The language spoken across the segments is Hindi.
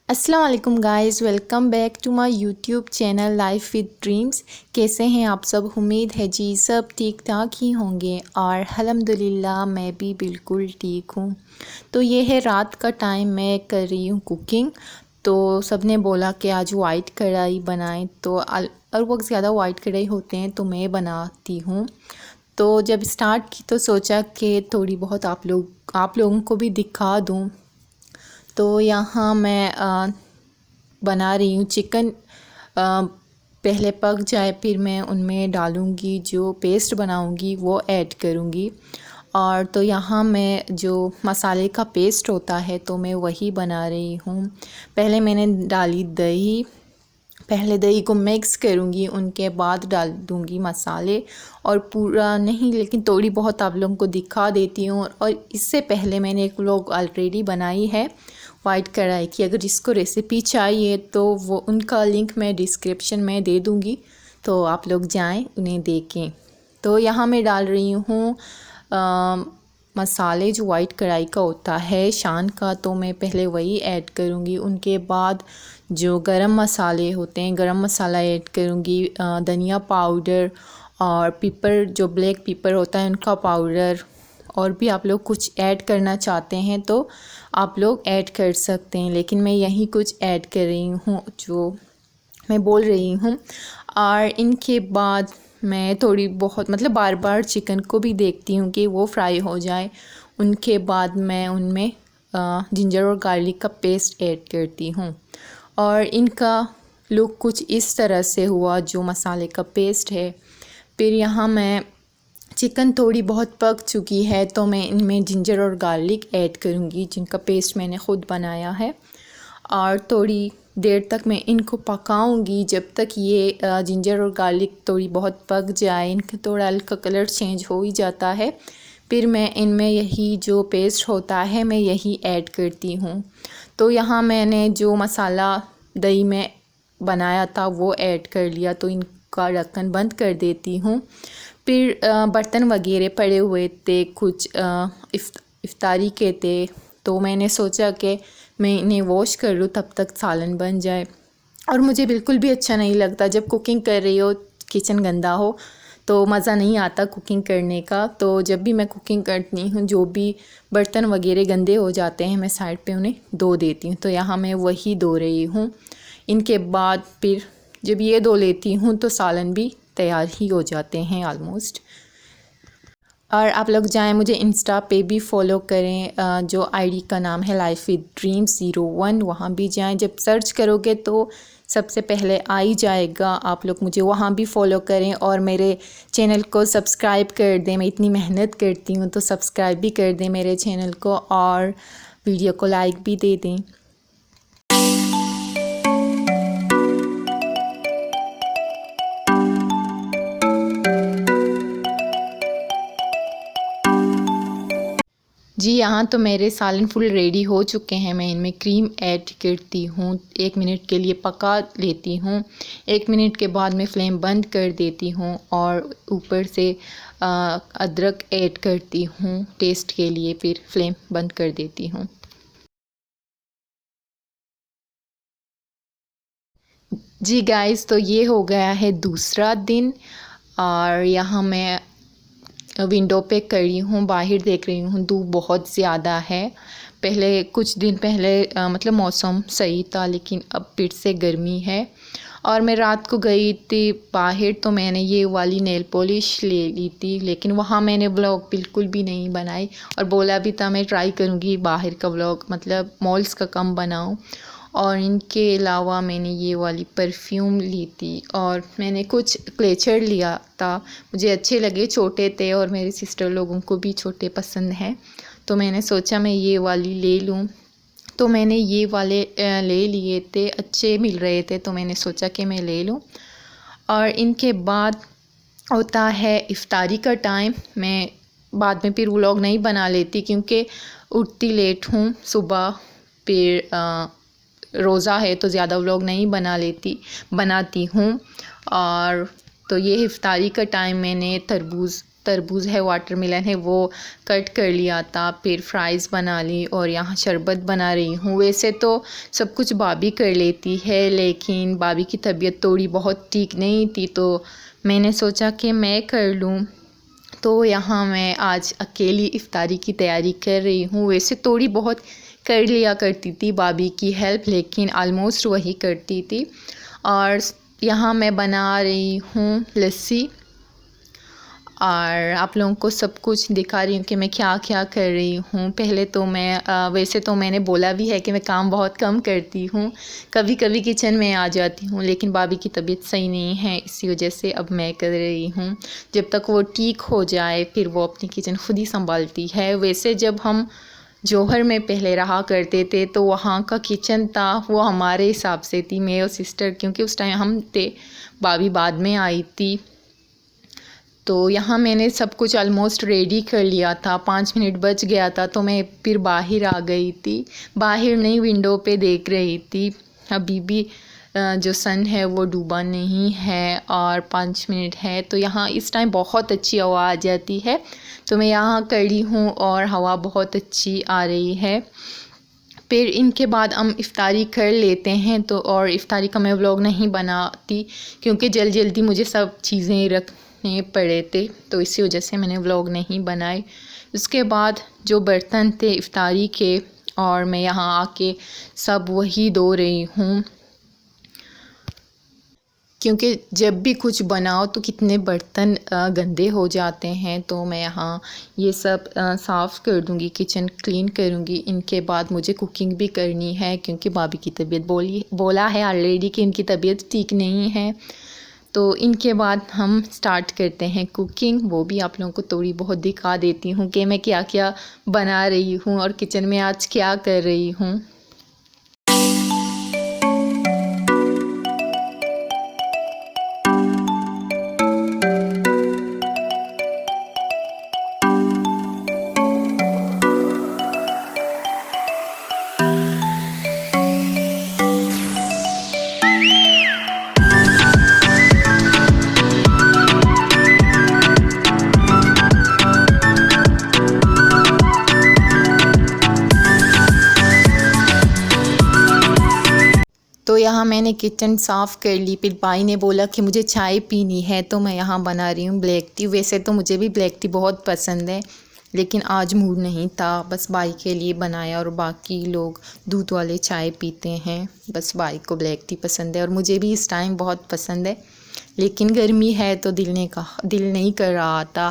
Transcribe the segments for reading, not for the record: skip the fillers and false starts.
अस्सलाम वालेकुम guys, welcome back to my YouTube channel life with dreams. कैसे हैं आप सब? उम्मीद है जी सब ठीक ठाक ही होंगे और अल्हम्दुलिल्लाह मैं भी बिल्कुल ठीक हूँ। तो ये है रात का टाइम, मैं कर रही हूँ कुकिंग। तो सब ने बोला कि आज वाइट कढ़ाई बनाएं, तो और वक्त ज़्यादा वाइट कढ़ाई होते हैं तो मैं बनाती हूँ। तो जब स्टार्ट की तो सोचा कि थोड़ी बहुत आप लोगों को भी दिखा दूँ। तो यहाँ मैं बना रही हूँ चिकन। पहले पक जाए फिर मैं उनमें डालूँगी, जो पेस्ट बनाऊँगी वो ऐड करूँगी। और तो यहाँ मैं जो मसाले का पेस्ट होता है तो मैं वही बना रही हूँ। पहले मैंने डाली दही, पहले दही को मिक्स करूँगी, उनके बाद डाल दूँगी मसाले। और पूरा नहीं लेकिन थोड़ी बहुत आप लोगों को दिखा देती हूँ। और इससे पहले मैंने एक व्लॉग ऑलरेडी बनाई है वाइट कढ़ाई की, अगर जिसको रेसिपी चाहिए तो वो उनका लिंक मैं डिस्क्रिप्शन में दे दूँगी, तो आप लोग जाएं उन्हें देखें। तो यहाँ मैं डाल रही हूँ मसाले जो वाइट कढ़ाई का होता है शान का, तो मैं पहले वही ऐड करूँगी। उनके बाद जो गरम मसाले होते हैं, गरम मसाला ऐड करूँगी, धनिया पाउडर और पेपर, जो ब्लैक पेपर होता है उनका पाउडर। और भी आप लोग कुछ ऐड करना चाहते हैं तो आप लोग ऐड कर सकते हैं, लेकिन मैं यही कुछ ऐड कर रही हूँ जो मैं बोल रही हूँ। और इनके बाद मैं थोड़ी बहुत बार बार चिकन को भी देखती हूँ कि वो फ्राई हो जाए। उनके बाद मैं उनमें जिंजर और गार्लिक का पेस्ट ऐड करती हूँ। और इनका लुक कुछ इस तरह से हुआ जो मसाले का पेस्ट है। फिर यहाँ मैं चिकन थोड़ी बहुत पक चुकी है तो मैं इनमें जिंजर और गार्लिक ऐड करूँगी, जिनका पेस्ट मैंने ख़ुद बनाया है। और थोड़ी देर तक मैं इनको पकाऊंगी जब तक ये जिंजर और गार्लिक थोड़ी बहुत पक जाए, इनका थोड़ा हल्का कलर चेंज हो ही जाता है। फिर मैं इनमें यही जो पेस्ट होता है मैं यही ऐड करती हूँ। तो यहाँ मैंने जो मसाला दही में बनाया था वो ऐड कर लिया, तो इनका ढक्कन बंद कर देती हूँ। फिर बर्तन वगैरह पड़े हुए थे, कुछ इफ्तारी के थे, तो मैंने सोचा कि मैं इन्हें वॉश कर लूँ तब तक सालन बन जाए। और मुझे बिल्कुल भी अच्छा नहीं लगता जब कुकिंग कर रही हो किचन गंदा हो, तो मज़ा नहीं आता कुकिंग करने का। तो जब भी मैं कुकिंग करती हूँ जो भी बर्तन वगैरह गंदे हो जाते हैं मैं साइड पे उन्हें धो देती हूँ। तो यहाँ मैं वही धो रही हूँ। इनके बाद फिर जब ये धो लेती हूँ तो सालन भी तैयार ही हो जाते हैं ऑलमोस्ट। और आप लोग जाएं मुझे इंस्टा पे भी फॉलो करें, जो आईडी का नाम है लाइफ विद ड्रीम्स 01, वहाँ भी जाएं। जब सर्च करोगे तो सबसे पहले आ ही जाएगा, आप लोग मुझे वहाँ भी फॉलो करें और मेरे चैनल को सब्सक्राइब कर दें। मैं इतनी मेहनत करती हूँ तो सब्सक्राइब भी कर दें मेरे चैनल को और वीडियो को लाइक भी दे दें। जी यहाँ तो मेरे सालन फुल रेडी हो चुके हैं। मैं इनमें क्रीम ऐड करती हूँ, 1 मिनट के लिए पका लेती हूँ। 1 मिनट के बाद मैं फ्लेम बंद कर देती हूँ और ऊपर से अदरक ऐड करती हूँ टेस्ट के लिए, फिर फ्लेम बंद कर देती हूँ। जी गाइस, तो ये हो गया है दूसरा दिन और यहाँ मैं विंडो पे खड़ी हूँ, बाहर देख रही हूँ, धूप बहुत ज़्यादा है। पहले कुछ दिन पहले मौसम सही था, लेकिन अब फिर से गर्मी है। और मैं रात को गई थी बाहर तो मैंने ये वाली नेल पॉलिश ले ली थी, लेकिन वहाँ मैंने व्लॉग बिल्कुल भी नहीं बनाई और बोला भी था मैं ट्राई करूँगी बाहर का व्लॉग, मॉल्स का कम बनाऊँ। और इनके अलावा मैंने ये वाली परफ्यूम ली थी और मैंने कुछ क्लेचर लिया था, मुझे अच्छे लगे, छोटे थे और मेरी सिस्टर लोगों को भी छोटे पसंद हैं, तो मैंने सोचा मैं ये वाली ले लूँ। तो मैंने ये वाले ले लिए थे, अच्छे मिल रहे थे तो मैंने सोचा कि मैं ले लूँ। और इनके बाद होता है इफ्तारी का टाइम। मैं बाद में फिर व्लॉग नहीं बना लेती क्योंकि उठती लेट हूँ सुबह, फिर रोज़ा है तो ज़्यादा व्लॉग नहीं बनाती हूँ। और तो ये इफ्तारी का टाइम मैंने तरबूज़ तरबूज है, वाटरमेलन है, वो कट कर लिया था। फिर फ्राइज़ बना ली और यहाँ शरबत बना रही हूँ। वैसे तो सब कुछ भाभी कर लेती है, लेकिन भाभी की तबीयत थोड़ी बहुत ठीक नहीं थी, तो मैंने सोचा कि मैं कर लूँ। तो यहाँ मैं आज अकेली इफ्तारी की तैयारी कर रही हूँ। वैसे थोड़ी बहुत कर लिया करती थी भाभी की हेल्प, लेकिन आलमोस्ट वही करती थी। और यहाँ मैं बना रही हूँ लस्सी और आप लोगों को सब कुछ दिखा रही हूँ कि मैं क्या क्या कर रही हूँ। पहले तो मैं वैसे तो मैंने बोला भी है कि मैं काम बहुत कम करती हूँ, कभी कभी किचन में आ जाती हूँ, लेकिन भाभी की तबीयत सही नहीं है, इसी वजह से अब मैं कर रही हूँ। जब तक वो ठीक हो जाए फिर वो अपनी किचन खुद ही संभालती है। वैसे जब हम जौहर में पहले रहा करते थे तो वहाँ का किचन था वो हमारे हिसाब से थी, मैं और सिस्टर, क्योंकि उस टाइम हम थे, भाभी बाद में आई थी। तो यहाँ मैंने सब कुछ ऑलमोस्ट रेडी कर लिया था। 5 मिनट बच गया था तो मैं फिर बाहर आ गई थी। बाहर नहीं, विंडो पे देख रही थी। अभी भी जो सन है वो डूबा नहीं है और 5 मिनट है, तो यहाँ इस टाइम बहुत अच्छी हवा आ जाती है। तो मैं यहाँ खड़ी हूँ और हवा बहुत अच्छी आ रही है। फिर इनके बाद हम इफ़्तारी कर लेते हैं। तो और इफ़्तारी का मैं व्लॉग नहीं बनाती क्योंकि जल्दी मुझे सब चीज़ें रखने पड़े थे, तो इसी वजह से मैंने व्लॉग नहीं बनाए। उसके बाद जो बर्तन थे इफ़्तारी के और मैं यहाँ आके सब वही धो रही हूँ, क्योंकि जब भी कुछ बनाओ तो कितने बर्तन गंदे हो जाते हैं। तो मैं यहाँ ये सब साफ़ कर दूँगी, किचन क्लीन करूँगी। इनके बाद मुझे कुकिंग भी करनी है क्योंकि भाभी की तबीयत बोला है ऑलरेडी कि इनकी तबीयत ठीक नहीं है। तो इनके बाद हम स्टार्ट करते हैं कुकिंग। वो भी आप लोगों को थोड़ी बहुत दिखा देती हूँ कि मैं क्या क्या बना रही हूँ और किचन में आज क्या कर रही हूँ। तो यहाँ मैंने किचन साफ़ कर ली। फिर भाई ने बोला कि मुझे चाय पीनी है, तो मैं यहाँ बना रही हूँ ब्लैक टी। वैसे तो मुझे भी ब्लैक टी बहुत पसंद है, लेकिन आज मूड नहीं था, बस भाई के लिए बनाया। और बाकी लोग दूध वाले चाय पीते हैं, बस भाई को ब्लैक टी पसंद है और मुझे भी इस टाइम बहुत पसंद है, लेकिन गर्मी है तो दिल नहीं कर रहा था।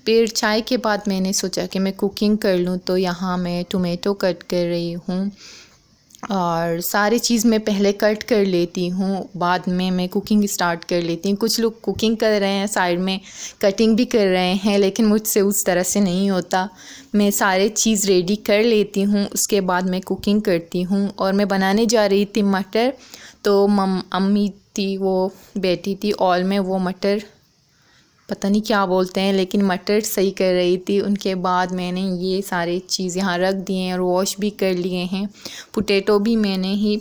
फिर चाय के बाद मैंने सोचा कि मैं कुकिंग कर लूँ, तो यहाँ मैं टोमेटो कट कर रही हूँ और सारी चीज़ मैं पहले कट कर लेती हूँ, बाद में मैं कुकिंग स्टार्ट कर लेती हूँ। कुछ लोग कुकिंग कर रहे हैं साइड में, कटिंग भी कर रहे हैं, लेकिन मुझसे उस तरह से नहीं होता। मैं सारे चीज़ रेडी कर लेती हूँ, उसके बाद मैं कुकिंग करती हूँ। और मैं बनाने जा रही थी मटर, तो अम्मी थी वो बैठी थी ऑल में, वो मटर पता नहीं क्या बोलते हैं, लेकिन मटर सही कर रही थी। उनके बाद मैंने ये सारे चीज़ यहाँ रख दिए हैं और वॉश भी कर लिए हैं। पोटैटो भी मैंने ही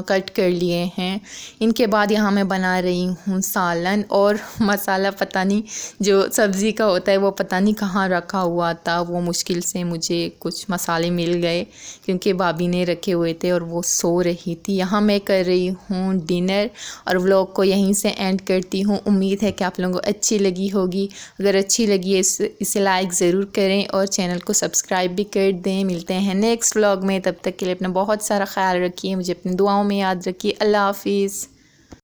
कट कर लिए हैं। इनके बाद यहाँ मैं बना रही हूँ सालन, और मसाला पता नहीं जो सब्ज़ी का होता है वो पता नहीं कहाँ रखा हुआ था, वो मुश्किल से मुझे कुछ मसाले मिल गए क्योंकि भाभी ने रखे हुए थे और वो सो रही थी। यहाँ मैं कर रही हूँ डिनर और व्लॉग को यहीं से एंड करती हूँ। उम्मीद है कि आप लोगों को अच्छी लगी होगी। अगर अच्छी लगी है इसे लाइक ज़रूर करें और चैनल को सब्सक्राइब भी कर दें। मिलते हैं नेक्स्ट व्लॉग में, तब तक के लिए अपना बहुत सारा ख्याल रखिए, मुझे अपनी दुआओं में याद रखिए। अल्लाह हाफिज़।